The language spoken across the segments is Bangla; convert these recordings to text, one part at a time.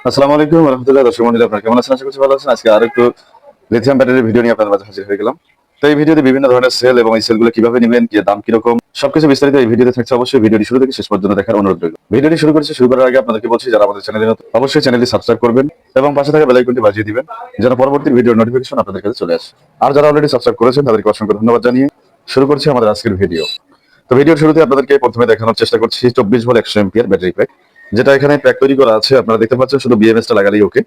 আসসালামু আলাইকুম ওয়া রাহমাতুল্লাহি। দর্শক মণ্ডলী, আপনারা কেমন আছেন? আশা করছি ভালো আছেন। আজকে আরেকটু লিথিয়াম ব্যাটারির ভিডিও নিয়ে আপনাদের মাঝে হাজির হয়ে গেলাম। তো এই ভিডিওতে বিভিন্ন ধরনের সেল এবং এই সেলগুলো কিভাবে নেবেন, কি দাম কিরকম, সবকিছু বিস্তারিত এই ভিডিওতে থাকছে। অবশ্যই ভিডিওটি শুরু থেকে শেষ পর্যন্ত দেখার অনুরোধ রইল। ভিডিওটি শুরু করার আগে আপনাদেরকে বলছি, যারা আমাদের চ্যানেলে নতুন অবশ্যই চ্যানেলটি সাবস্ক্রাইব করবেন এবং পাশে থাকা বেল আইকনটি বাজিয়ে দিবেন যেন পরবর্তী ভিডিওর নোটিফিকেশন আপনাদের কাছে চলে আসে। আর যারা অলরেডি সাবস্ক্রাইব করেছেন তাদেরকে অসংখ্য ধন্যবাদ জানিয়ে শুরু করছি আমাদের আজকের ভিডিও। তো ভিডিওর শুরুতে আপনাদেরকে প্রথমে দেখানোর চেষ্টা করছি 24 ভোল্ট 100 এম্পিয়ার ব্যাটারি প্যাক, যেটা এখানে প্যাক তৈরি করা আছে। আপনারা দেখতে পাচ্ছেন, শুধু বিএমএস টা লাগালেই ওকে।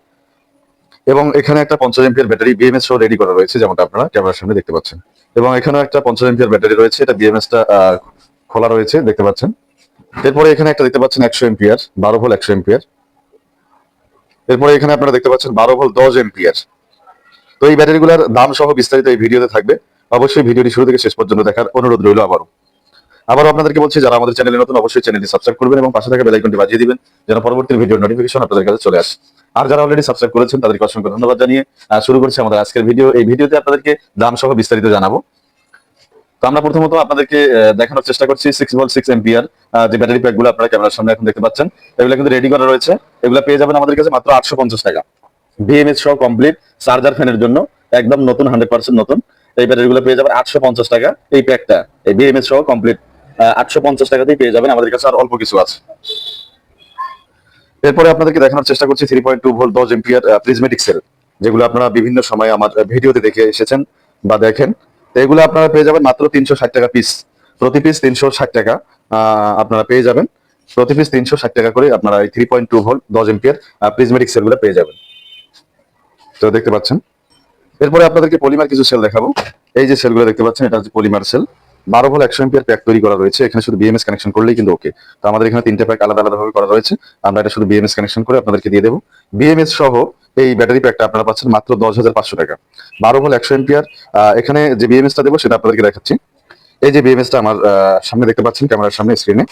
এবং এখানে একটা 50 এম্পিয়ার ব্যাটারি বিএমএস সহ রেডি করা রয়েছে, যেমনটা আপনারা ক্যামেরার সামনে দেখতে পাচ্ছেন। এবং এখানে একটা 50 এম্পিয়ার ব্যাটারি রয়েছে, এটা বিএমএস টা খোলা রয়েছে, দেখতে পাচ্ছেন। এরপরে এখানে একটা দেখতে পাচ্ছেন 100 এম্পিয়ার 12 ভোল্ট 100 এম্পিয়ার। এরপরে এখানে আপনারা দেখতে পাচ্ছেন 12 ভোল্ট 10 এম্পিয়ার। তো এই ব্যাটারিগুলোর দাম সহ বিস্তারিত এই ভিডিওতে থাকবে। অবশ্যই ভিডিওটি শুরু থেকে শেষ পর্যন্ত দেখার অনুরোধ রইল। আবারও আপনাদেরকে বলছি, যারা আমাদের চ্যানেলে নতুন অবশ্যই চ্যানেলটি সাবস্ক্রাইব করবেন এবং পাশে থাকা বেল আইকনটি বাজিয়ে দিবেন যেন পরবর্তী ভিডিওর নোটিফিকেশন আপনাদের কাছে চলে আসে। আর যারা অলরেডি সাবস্ক্রাইব করেছেন তাদেরকে অসংখ্য ধন্যবাদ জানিয়ে শুরু করছি আমাদের আজকের ভিডিও। এই ভিডিওতে আপনাদেরকে দাম সহ বিস্তারিত জানাবো। তো আমরা প্রথমত আপনাদেরকে দেখানোর চেষ্টা করছি 6 ভোল্ট 6 এম্পিয়ার যে ব্যাটারি প্যাকগুলো আপনারা ক্যামেরার সামনে এখন দেখতে পাচ্ছেন। এগুলো কিন্তু রেডি করা রয়েছে। এগুলো পেয়ে যাবেন আমাদের কাছে মাত্র 850 টাকা, বিএমএস সহ কমপ্লিট। চার্জার ফ্যানের জন্য একদম নতুন, 100% নতুন। এই ব্যাটারিগুলো পেয়ে যাবেন 850 টাকা। এই প্যাকটা এই বিএমএস সহ কমপ্লিট 850 টাকাতেই পেয়ে যাবেন। আমাদের কাছে আর অল্প কিছু আছে। এরপরে আপনাদেরকে দেখানোর চেষ্টা করছি 3.2 ভোল্ট 10 এম্পিয়ার প্রিজমেটিক সেল, যেগুলো আপনারা বিভিন্ন সময় আমার ভিডিওতে দেখে এসেছেন বা দেখেন। তো এগুলো আপনারা পেয়ে যাবেন মাত্র 360 টাকা পিস। প্রতি পিস 360 টাকা আপনারা পেয়ে যাবেন। প্রতি পিস 360 টাকা করে আপনারা এই 3.2 ভোল্ট 10 এম্পিয়ার প্রিজমেটিক সেলগুলো পেয়ে যাবেন। তো দেখতে পাচ্ছেন। এরপরে আপনাদেরকে পলিমার কিছু সেল দেখাবো। এই যে সেলগুলো দেখতে পাচ্ছেন, এটা হচ্ছে polymer cell. 12 volt 100 ampere pack তৈরি করা রয়েছে। এখানে শুধু বিএমএস কানেকশন করলেই কিন্তু ওকে। তো আমাদের এখানে 3টে প্যাক আলাদা আলাদা ভাবে করা রয়েছে। আমরা এটা শুধু বিএমএস কানেকশন করে আপনাদেরকে দিয়ে দেবো। বিএমএস সহ এই ব্যাটারি প্যাকটা আপনারা পাচ্ছেন মাত্র 10,500 টাকা। 12 ভোল্ট 100 এম্পিয়ার। এখানে যে বিএমএসটা দেবো সেটা আপনাদেরকে দেখাচ্ছি। এই যে বিএমএসটা আমার সামনে দেখতে পাচ্ছেন ক্যামেরার সামনে স্ক্রিনে,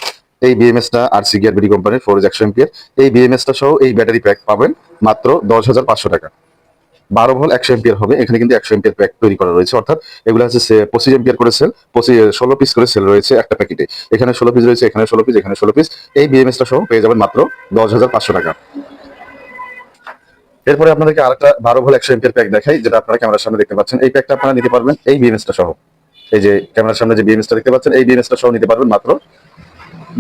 এই বিএমএসটা আরসি গিয়ার বিডি কোম্পানির 4 100 এম্পিয়ার। এই বিএমএসটা সহ এই ব্যাটারি প্যাক পাবেন মাত্র 10,500 টাকা। 12 ভোল্ট 100 এম্পিয়ার হবে। এখানে কিন্তু 100 এম্পিয়ার প্যাক তৈরি করা রয়েছে, অর্থাৎ এগুলো হচ্ছে 25 এম্পিয়ার করে সেল, 16 পিস করে সেল রয়েছে একটা প্যাকেটে। এখানে 16 পিস রয়েছে, এখানে 16 পিস, এখানে 16 পিস। এই বিএমএসটা সহ পেয়ে যাবেন মাত্র 10,500 টাকা। এরপরে আপনাদেরকে আরেকটা 12 ভোল্ট 100 এম্পিয়ার প্যাক দেখাই, যেটা আপনারা ক্যামেরার সামনে দেখতে পাচ্ছেন। এই প্যাকটা আপনারা নিতে পারবেন এই বিএমএসটা সহ। এই যে ক্যামেরার সামনে যে বিএমএসটা দেখতে পাচ্ছেন, এই বিএমএসটা সহ নিতে পারবেন মাত্র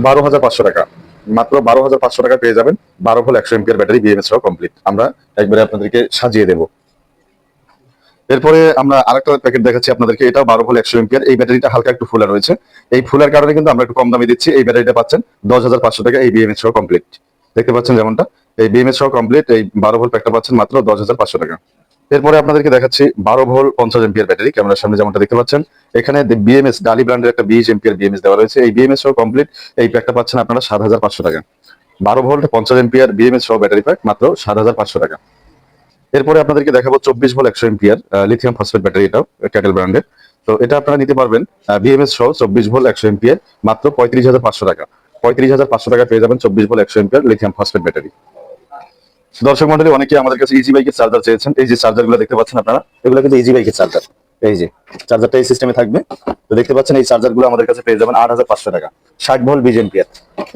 12,500 টাকা। মাত্র 12,500 টাকা পেয়ে যাবেন 12 ভোল্ট 100 এম্পিয়ার ব্যাটারি বিএমএস সহ কমপ্লিট। আমরা একবারে আপনাদেরকে সাজিয়ে দেবো। এরপরে আমরা আরেকটা প্যাকেট দেখাচ্ছি আপনাদেরকে। এটাও 12 ভোল্ট 100 এম্পিয়ার। এই ব্যাটারিটা হালকা একটু ফুলা রয়েছে। এই ফুলার কারণে কিন্তু আমরা একটু কম দামে দিচ্ছি। এই ব্যাটারিটা পাচ্ছেন 10,500 টাকা, এই বিএমএস সহ কমপ্লিট। দেখতে পাচ্ছেন যেমনটা, এই বিএমএস সহ কমপ্লিট এই 12 ভোল্ট প্যাকটা পাচ্ছেন মাত্র 10,500 টাকা। এরপরে আপনাদেরকে দেখাচ্ছি 12 ভোল্ট 50 এম্পিয়ার ব্যাটারি, ক্যামেরার সামনে যেমনটা দেখতে পাচ্ছেন। এখানে বিএমএস ডালি ব্র্যান্ডের একটা 20 এম্পিয়ার বিএমএস দেওয়া রয়েছে। এই বিএমএস সহ কমপ্লিট এই প্যাকটা পাচ্ছেন আপনারা 7,500 টাকা। 12 ভোল্ট 50 এম্পিয়ার বিএমএস সহ ব্যাটারি প্যাক মাত্র 7,500 টাকা। এরপরে আপনাদেরকে দেখাবো 24 volt 100 ampere lithium phosphate battery, এটাও ক্যাটেল ব্র্যান্ডের। তো এটা আপনারা নিতে পারবেন বিএমএস সহ 24 ভোল্ট 100 এম্পিয়ার মাত্র 35,500 টাকা। 35,500 টাকা পেয়ে যাবেন 24 volt 100 ampere lithium phosphate battery. দর্শক মন্ডলী, অনেকে আমাদের কাছে ইজি বাইকের চার্জার চেয়েছেন। এই যে চার্জার গুলো দেখতে পাচ্ছেন আপনারা, এগুলো কিন্তু ইজি বাইকের চার্জার। এই যে চার্জারটা এই সিস্টেমে থাকবে। তো দেখতে পাচ্ছেন এই চার্জার গুলো আমাদের কাছে পেয়ে যাবেন 8,500 টাকা। 60 ভোল্ট 20 এম্পিয়ার।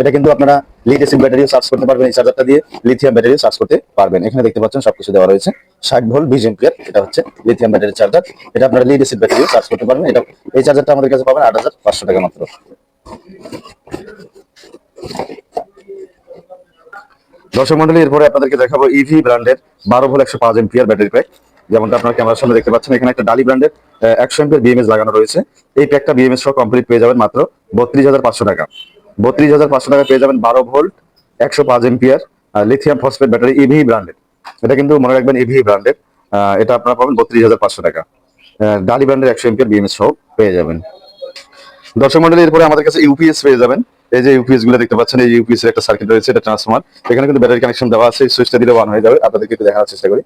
এটা কিন্তু আপনারা লিড এসিড ব্যাটারিও চার্জ করতে পারবেন। এই চার্জারটা দিয়ে লিথিয়াম ব্যাটারিও চার্জ করতে পারবেন। এখানে দেখতে পাচ্ছেন সবকিছু দেওয়া রয়েছে। 60 ভোল্ট 20 এম্পিয়ার, এটা হচ্ছে লিথিয়াম ব্যাটারির চার্জার। এটা আপনারা লিড এসিড ব্যাটারিও চার্জ করতে পারবেন। এটা এই চার্জারটা আমাদের কাছে পাবেন 8,500 টাকা মাত্র। দর্শক মন্ডলী, এরপরে আপনাদেরকে দেখাবো ইভি ব্র্যান্ডের 12 ভোল্ট 105 এম্পিয়ার ব্যাটারি প্যাক, যেমনটা আপনারা ক্যামেরার সামনে দেখতে পাচ্ছেন। এখানে একটা ডালি ব্র্যান্ডের 100 এম্পিয়ার বিএমএস লাগানো রয়েছে। এই প্যাকটা বিএমএস সহ কমপ্লিট পেয়ে যাবেন মাত্র 32,500 টাকা। 32,500 টাকা পেয়ে যাবেন 12 volt 105 ampere lithium phosphate battery EV ব্র্যান্ডের। এটা কিন্তু মনে রাখবেন ইভি ব্র্যান্ডের। এটা আপনারা পাবেন 32,500 টাকা। ডালি ব্র্যান্ডের 100 এম্পিয়ার বিএমএস সহ পেয়ে যাবেন। দর্শক মন্ডলী, এরপরে আমাদের কাছে ইউপিএস পেয়ে যাবেন। এই যে ইউপিএস গুলো দেখতে পাচ্ছেন, এই ইউপিএস এর একটা সার্কিট রয়েছে, এটা ট্রান্সফরমার। এখানে কিন্তু ব্যাটারি কানেকশন দেওয়া আছে। সুইচটা দিলে অন হয়ে যাবে। আপনাদেরকে একটু দেখানোর চেষ্টা করি।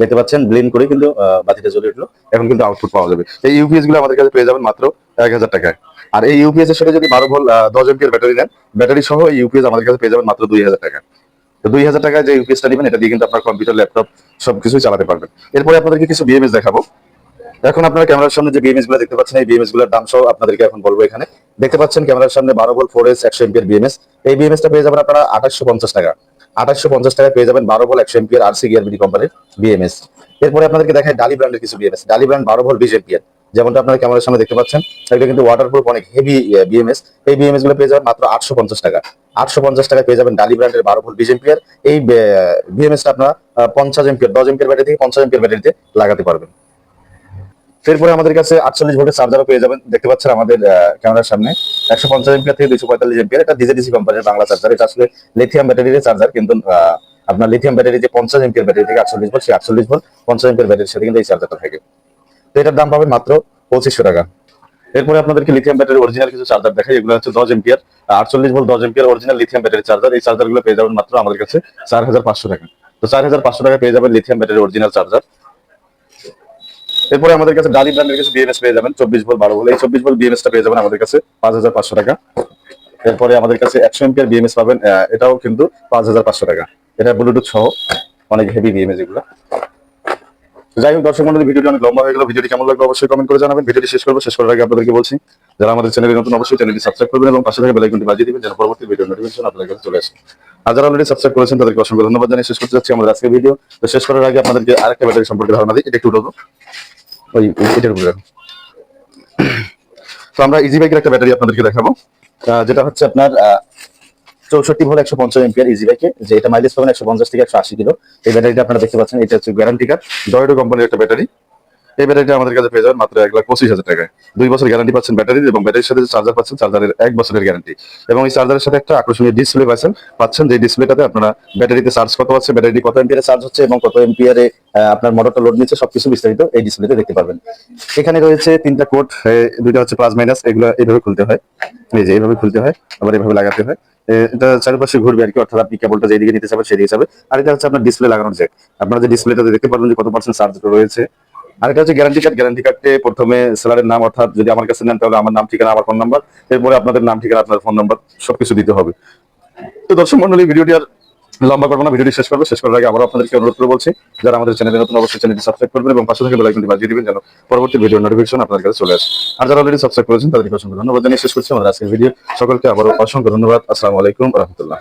দেখতে পাচ্ছেন ব্লিন করে কিন্তু বাতিটা জ্বলে উঠলো। এখন কিন্তু আউটপুট পাওয়া যাবে। এই ইউপিএস গুলো আমাদের কাছে পেয়ে যাবেন মাত্র 1,000 টাকায়। আর এই ইউপিএস এর সাথে যদি 12 ভোল্ট 10 এম্পিয়ার ব্যাটারি নেন, ব্যাটারি সহ এই ইউপিএস আমাদের কাছে পেয়ে যাবেন মাত্র 2,000 টাকা। তো 2,000 টাকায় যে ইউপিএসটা নেবেন, এটা দিয়ে কিন্তু আপনার কম্পিউটার ল্যাপটপ সবকিছুই চালাতে পারবেন। এরপরে আপনাদেরকে কিছু বিএমএস দেখাবো। এখন আপনারা ক্যামেরার সামনে যে বিএমএস গুলো দেখতে পাচ্ছেন, এই বিএমএস গুলোর দাম সহ আপনাদেরকে এখন বলবো। এখানে দেখতে পাচ্ছেন ক্যামেরার সামনে 12 ভোল্ট 4S 100 এম্পিয়ার বিএমএস। এই বিএমএস টা পেয়ে যাবেন আপনারা 2850 টাকা। 2850 টাকায় পেয়ে যাবেন 12 volt 100 ampere RC gear BD কোম্পানির বিএমএস। এরপরে আপনাদেরকে দেখায় ডালি ব্র্যান্ডের কিছু বিএমএস। ডালি ব্র্যান্ড 12 ভোল্ট 20 এম্পিয়ার, যেমনটা আপনারা ক্যামেরার সামনে দেখতে পাচ্ছেন। এটা কিন্তু ওয়াটারপ্রুফ, অনেক হেভি বিএমএস। এই বিএমএস গুলো পেয়ে যাবেন মাত্র 850 টাকা। 850 টাকায় পেয়ে যাবেন ডালি ব্র্যান্ডের 12 ভোল্ট 20 এম্পিয়ার। এই বিএমএস টা আপনারা 50 এম্পিয়ার 10 এম্পিয়ার ব্যাটারি থেকে 50 এম্পিয়ার ব্যাটারিতে লাগাতে পারবেন। এরপরে আমাদের কাছে 48 ভোল্টের চার্জারও পেয়ে যাবেন। দেখতে পাচ্ছেন আমাদের ক্যামেরার সামনে 150 এম্পিয়ার থেকে 245 এম্পিয়ার। এটা ডিজেডিসি কোম্পানির বাংলা চার্জার। এটা আসলে লিথিয়াম ব্যাটারির চার্জার, কিন্তু আপনার লিথিয়াম ব্যাটারি যে 50 এম্পিয়ার ব্যাটারি থেকে 48 ভোল্ট, সেই 48 ভোল্ট 50 এম্পিয়ার ব্যাটারির সাথে কিন্তু এই চার্জারটা থাকে। তো এটার দাম পাবেন মাত্র 2500 টাকা। এরপরে আপনাদেরকে লিথিয়াম ব্যাটারি অরিজিনাল কিছু চার্জার দেখাই। এগুলো হচ্ছে 10 ampere 48 volt 10 ampere original lithium battery charger. এই চার্জার গুলো পেয়ে যাবেন মাত্র আমাদের কাছে 4500 টাকা। তো 4500 টাকা পেয়ে যাবেন লিথিয়াম ব্যাটারি অরিজিনাল চার্জার। এরপরে আমাদের কাছে ডালি ব্র্যান্ডের কিছু বিএমএস পেয়ে যাবেন 24 ভোল্ট 12 ভোল্ট। এই 24 ভোল্ট বিএমএস টা পেয়ে যাবেন আমাদের কাছে 5500 টাকা। এরপরে আমাদের কাছে 100 এম্পিয়ার বিএমএস পাবেন, এটাও কিন্তু 5500 টাকা। এটা ব্লুটুথ সহ, অনেক হেভি বিএমএস এগুলো। যাই হোক দর্শক মন্ডলী, ভিডিওটি অনেক লম্বা হয়ে গেল। ভিডিওটি কেমন লাগলো অবশ্যই কমেন্ট করে জানাবেন। ভিডিওটি শেষ করার আগে আপনাদেরকে বলছি, যারা আমাদের চ্যানেলে নতুন অবশ্যই চ্যানেলটি সাবস্ক্রাইব করবেন এবং পাশে থাকা বেল আইকনটি বাজিয়ে দিবেন, যেন পরবর্তী ভিডিও নোটিফিকেশন আপনাদের কাছে চলে আসে। আর যারা অলরেডি সাবস্ক্রাইব করেছেন তাদেরকে অসংখ্য ধন্যবাদ জানিয়ে শেষ করতে যাচ্ছি আমাদের আজকের ভিডিও। তো শেষ করার আগে আপনাদেরকে আরেকটা ব্যাটারি সম্পর্কে ধারণা দিই। এটা একটু উঠবো, ওই এটার উপরে। তো আমরা ইজি বাইকের একটা ব্যাটারি আপনাদেরকে দেখাবো, যেটা হচ্ছে আপনার 64 ভোল্ট 150 এম্পিয়ার ইজি বাইকে, যে এটা মাইলেজ পাবেন 150 থেকে 180 কিলো। এই ব্যাটারিটা আপনারা দেখতে পাচ্ছেন, এটা হচ্ছে গ্যারান্টি কার্ড ডয়েডো কোম্পানির একটা ব্যাটারি। এই ব্যাটারিটা আমাদের কাছে পেয়ে যাবেন মাত্র 1,25,000 টাকায়। 2 বছর গ্যারান্টি পাচ্ছেন ব্যাটারির, এবং ব্যাটারির সাথে চার্জার পাচ্ছেন, চার্জারের 1 বছরের গ্যারান্টি। এবং এই চার্জারের সাথে একটা আকর্ষণীয় ডিসপ্লে পাচ্ছেন, যে ডিসপ্লেটাতে আপনারা ব্যাটারিতে চার্জ কত আছে, ব্যাটারি কত এম্পিয়ারে চার্জ হচ্ছে এবং কত এম্পিয়ারে আপনার মোটরটা লোড নিচ্ছে, সবকিছু বিস্তারিত এই ডিসপ্লেতে দেখতে পারবেন। এখানে রয়েছে 3টা কোড, দুইটা হচ্ছে প্লাস মাইনাস। এগুলো এইভাবে খুলতে হয়, এই যে এইভাবে খুলতে হয়, আবার এইভাবে লাগাতে হয়। এটা চারপাশে ঘুরবে আর কি, অর্থাৎ আপনি কেবলটা যেদিকে নিতে চাবেন সেদিকে যাবে। আর এটা হচ্ছে আপনার ডিসপ্লে লাগানোর জ্যাক। আপনারা যে ডিসপ্লেটাতে দেখতে পারবেন যে কত পার্সেন্ট চার্জ রয়েছে। আর এটা হচ্ছে গ্যারান্টি কার্ড। গ্যারান্টি কার্ডে প্রথমে সেলারের নাম, অর্থাৎ যদি আমার কাছে নেন তাহলে আমার নাম, ঠিকানা, আমার ফোন নাম্বার, এরপরে আপনাদের নাম, ঠিকানা, আপনার ফোন নাম্বার সবকিছু দিতে হবে। তো দর্শক মন্ডলী, ভিডিওটি আর লম্বা করবো না, ভিডিওটি শেষ করবো। শেষ করার আগে আবার আপনাদেরকে অনুরোধ করে বলছি, যারা আমাদের চ্যানেলে নতুন অবশ্যই চ্যানেলটি সাবস্ক্রাইব করবেন এবং পাশে থেকে বেল আইকনটি বাজিয়ে দিবেন, যেন পরবর্তী ভিডিও নোটিফিকেশন আপনার কাছে চলে আসে। আর যারা অলরেডি সাবস্ক্রাইব করেছেন তাদেরকে অসংখ্য ধন্যবাদ জানিয়ে শেষ করছি আমাদের আজকের ভিডিও। সকলকে আবারও অসংখ্য ধন্যবাদ। আসসালামু আলাইকুম ওয়া রাহমাতুল্লাহ।